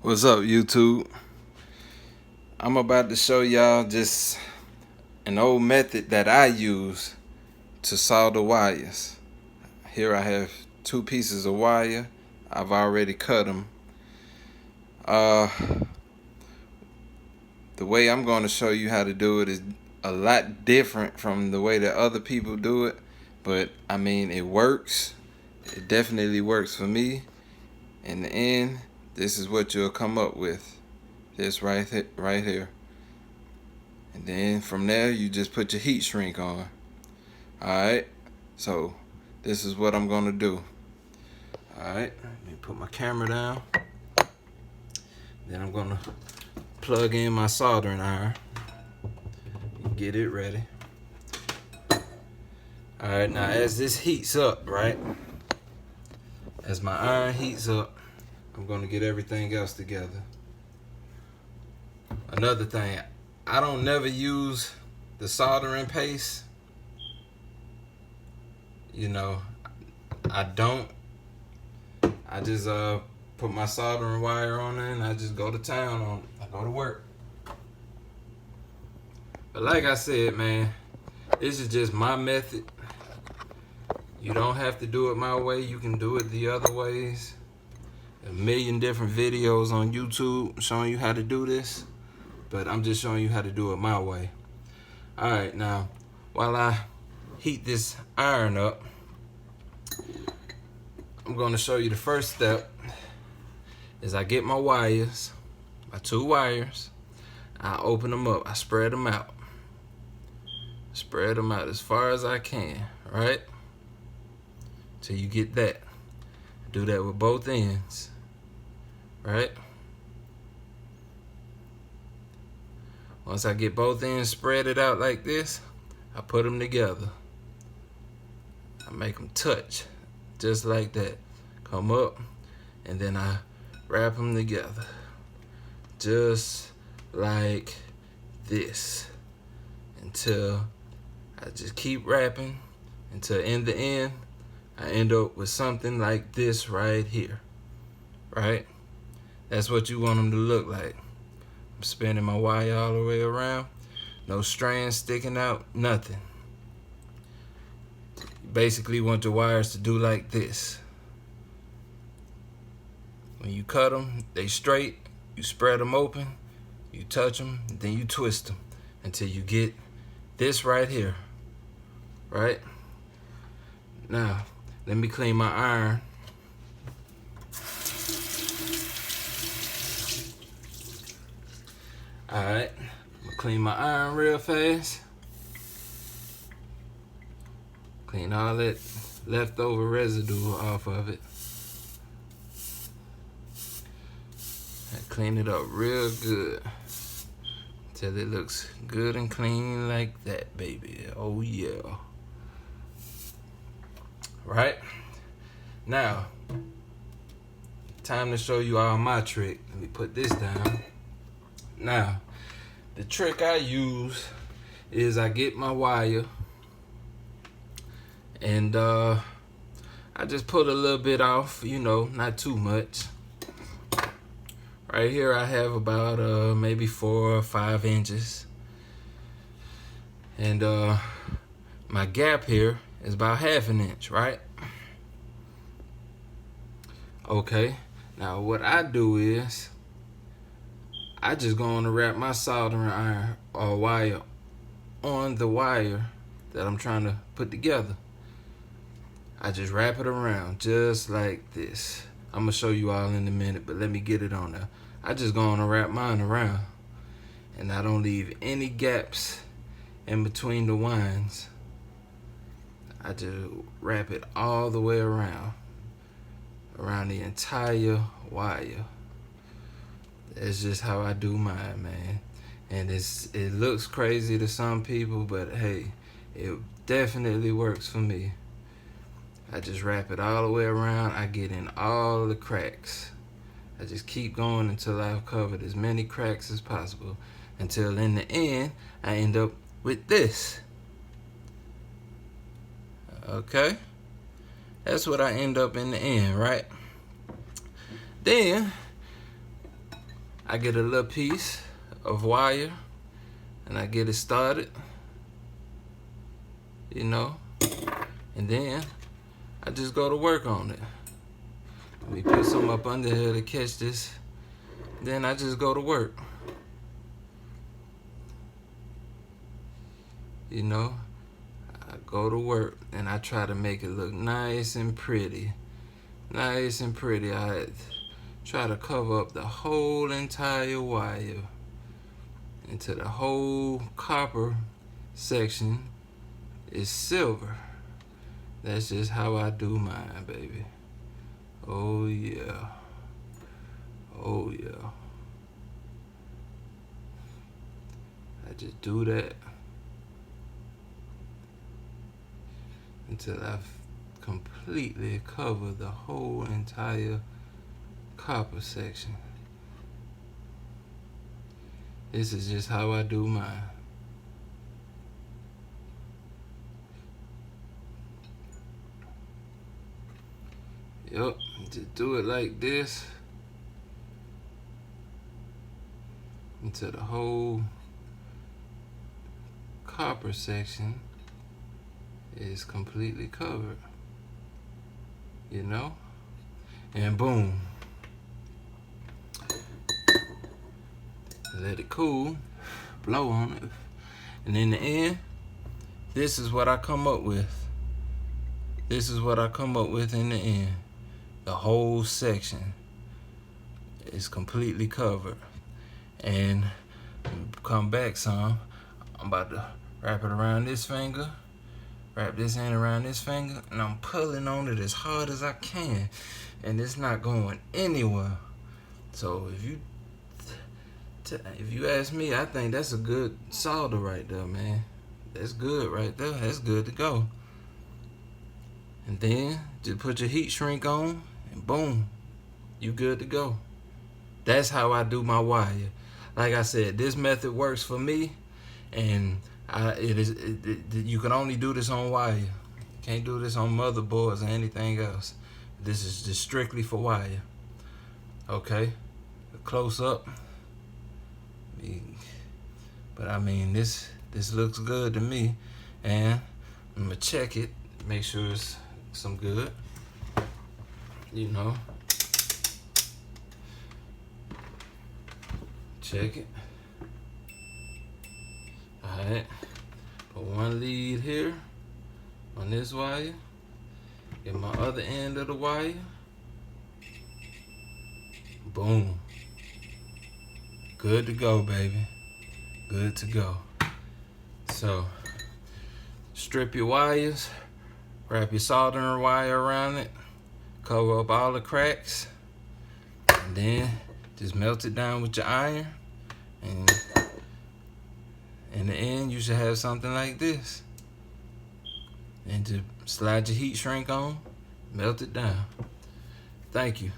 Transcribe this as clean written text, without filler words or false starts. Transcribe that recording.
What's up, YouTube? I'm about to show y'all just an old method that I use to solder wires. Here I have 2 pieces of wire. I've already cut them. The way I'm going to show you how to do it is a lot different from the way that other people do it, but I mean, it works. It definitely works for me. In the end, this is what you'll come up with. This right here. And then from there, you just put your heat shrink on. Alright, so this is what I'm gonna do. Alright, let me put my camera down. Then I'm gonna plug in my soldering iron and get it ready. Alright, now as this heats up, right? As my iron heats up, I'm gonna get everything else together. Another thing, I don't never use the soldering paste. You know, I don't. I just put my soldering wire on it and I just go to town on it. I go to work. But like I said, man, this is just my method. You don't have to do it my way. You can do it the other ways. A million different videos on YouTube showing you how to do this. But I'm just showing you how to do it my way. Alright, now, while I heat this iron up, I'm going to show you the first step is I get my wires, my 2 wires, I open them up, I spread them out. Spread them out as far as I can, right? Till you get that. Do that with both ends, right? Once I get both ends spread it out like this, I put them together. I make them touch, just like that. Come up, and then I wrap them together, just like this, until I just keep wrapping, until in the end, I end up with something like this right here, right? That's what you want them to look like. I'm spinning my wire all the way around, no strands sticking out, nothing. You basically want your wires to do like this. When you cut them, they straight, you spread them open, you touch them, then you twist them until you get this right here, right? Now, let me clean my iron. Alright, I'm gonna clean my iron real fast. Clean all that leftover residue off of it. And clean it up real good till it looks good and clean like that, baby. Oh yeah. Right? Now, time to show you all my trick. Let me put this down. Now, the trick I use is I get my wire and I just pull a little bit off, you know, not too much. Right here I have about maybe 4 or 5 inches. And my gap here is about 1/2 inch, right? Okay, now what I do is I just go on to wrap my soldering iron or wire on the wire that I'm trying to put together. I just wrap it around just like this. I'm gonna show you all in a minute, but let me get it on there. I just go on and wrap mine around, and I don't leave any gaps in between the winds. I just wrap it all the way around the entire wire. That's just how I do mine, man. And it looks crazy to some people, but hey, it definitely works for me. I just wrap it all the way around. I get in all the cracks. I just keep going until I've covered as many cracks as possible, until in the end, I end up with this. Okay? That's what I end up in the end, right? Then, I get a little piece of wire and I get it started, you know, and then I just go to work on it. We put some up under here to catch this, then I just go to work. You know, I go to work and I try to make it look nice and pretty. Nice and pretty. I try to cover up the whole entire wire until the whole copper section is silver. That's just how I do mine, baby. Oh yeah. Oh yeah. I just do that until I've completely covered the whole entire copper section. This is just how I do mine. Yup, just do it like this until the whole copper section is completely covered, you know? And boom. Let it cool, blow on it. And in the end, this is what I come up with. This is what I come up with in the end. The whole section is completely covered. And come back some, I'm about to wrap it around this finger, wrap this end around this finger, and I'm pulling on it as hard as I can. And it's not going anywhere. So if you ask me, I think that's a good solder right there, man. That's good right there. That's good to go. And then just put your heat shrink on, and boom, you good to go. That's how I do my wire. Like I said, this method works for me, and you can only do this on wire. Can't do this on motherboards or anything else. This is just strictly for wire. Okay, close up. But I mean, this looks good to me, and I'm gonna check it, make sure it's some good, you know. Check it. Alright, put one lead here on this wire, get my other end of the wire, boom. Good to go, baby. Good to go. So, strip your wires, wrap your soldering wire around it, cover up all the cracks, and then just melt it down with your iron, and in the end, you should have something like this. And to slide your heat shrink on, melt it down. Thank you.